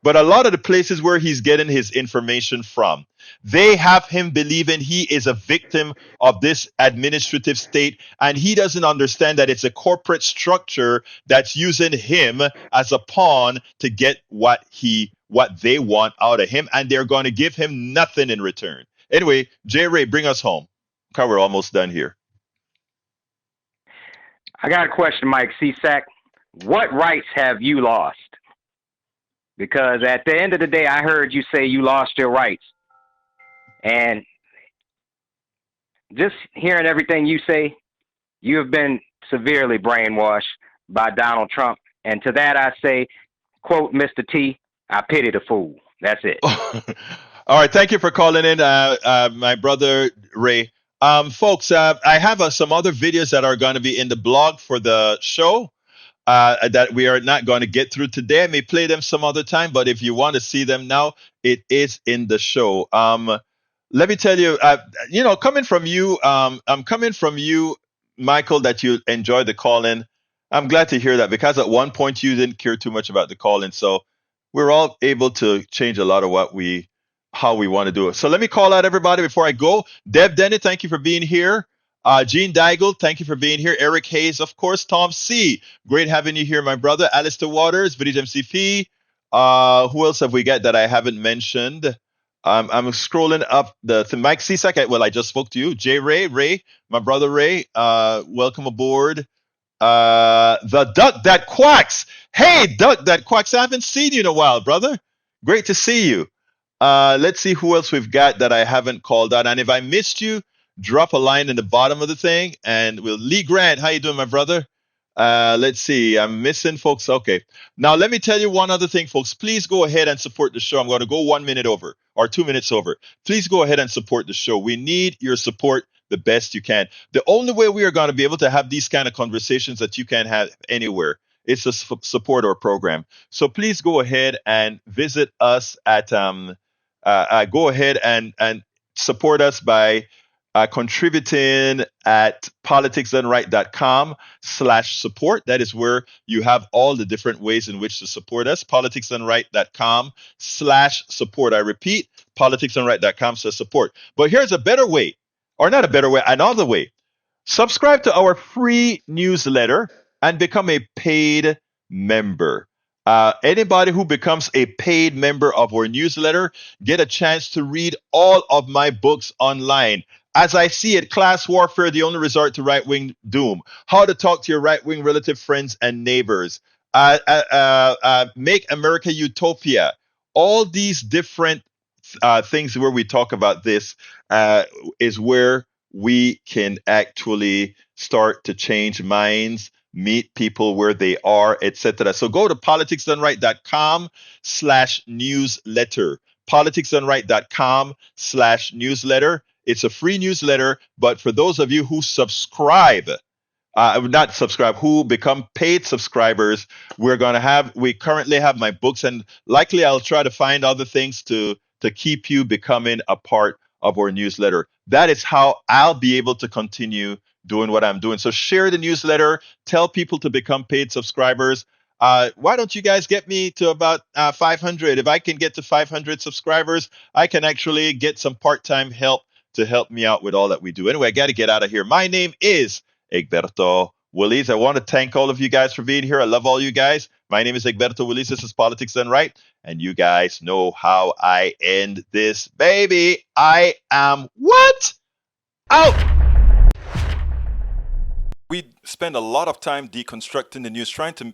but a lot of the places where he's getting his information from, they have him believing he is a victim of this administrative state, and he doesn't understand that it's a corporate structure that's using him as a pawn to get what they want out of him, and they're going to give him nothing in return. Anyway, J. Ray, bring us home. Okay, we're almost done here. I got a question, Mike CSAC. What rights have you lost? Because at the end of the day, I heard you say you lost your rights. And just hearing everything you say, you have been severely brainwashed by Donald Trump. And to that I say, quote Mr. T, I pity the fool. That's it. All right, thank you for calling in, my brother Ray. Folks, I have some other videos that are going to be in the blog for the show that we are not going to get through today. I may play them some other time, but if you want to see them now, it is in the show. Let me tell you, coming from you, I'm coming from you, Michael, that you enjoy the call-in. I'm glad to hear that, because at one point you didn't care too much about the call-in. So we're all able to change a lot of how we want to do it. So let me call out everybody before I go. Deb Dennett, thank you for being here. Gene Daigle, thank you for being here. Eric Hayes, of course. Tom C, great having you here, my brother. Alistair Waters, British MCP. Who else have we got that I haven't mentioned? I'm scrolling up the Mike Cisak. Well, I just spoke to you. Ray, my brother Ray. Welcome aboard. The duck that quacks. Hey, duck that quacks. I haven't seen you in a while, brother. Great to see you. Let's see who else we've got that I haven't called out. And if I missed you, drop a line in the bottom of the thing. And Lee Grant, how you doing, my brother? Let's see. I'm missing folks. Okay. Now, let me tell you one other thing, folks. Please go ahead and support the show. I'm going to go 1 minute over or 2 minutes over. Please go ahead and support the show. We need your support the best you can. The only way we are going to be able to have these kind of conversations that you can have anywhere is to support our program. So please go ahead and visit us at go ahead and support us by contributing at politicsdoneright.com/support. That is where you have all the different ways in which to support us. politicsdoneright.com/support. I repeat, politicsdoneright.com/support. But here's a better way, or not a better way, another way. Subscribe to our free newsletter and become a paid member. Anybody who becomes a paid member of our newsletter get a chance to read all of my books online. As I see it, Class Warfare, the only resort to right-wing doom. How to talk to your right-wing relative friends and neighbors. Make America Utopia. All these different things where we talk about this is where we can actually start to change minds, meet people where they are, etc. So go to politicsdoneright.com/newsletter. politicsdoneright.com/newsletter. It's a free newsletter, but for those of you who subscribe, not subscribe, who become paid subscribers, we currently have my books, and likely I'll try to find other things to keep you becoming a part of our newsletter. That is how I'll be able to continue doing what I'm doing. So share the newsletter, tell people to become paid subscribers. Why don't you guys get me to about 500? If I can get to 500 subscribers, I can actually get some part-time help to help me out with all that we do. Anyway, I got to get out of here. My name is Egberto Willies. I want to thank all of you guys for being here. I love all you guys. My name is Egberto Willies. This is Politics Done Right. And you guys know how I end this, baby. I am what? Out! We spend a lot of time deconstructing the news, trying to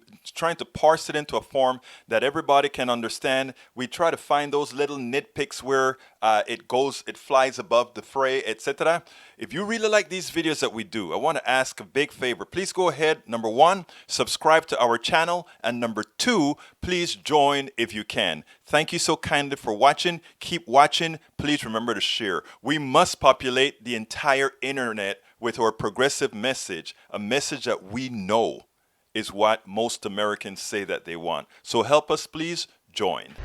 parse it into a form that everybody can understand. We try to find those little nitpicks where it flies above the fray, etc. If you really like these videos that we do, I want to ask a big favor. Please go ahead, number 1, subscribe to our channel, and number 2, please join if you can. Thank you so kindly for watching. Keep watching. Please remember to share. We must populate the entire internet with our progressive message, a message that we know is what most Americans say that they want. So help us, please join.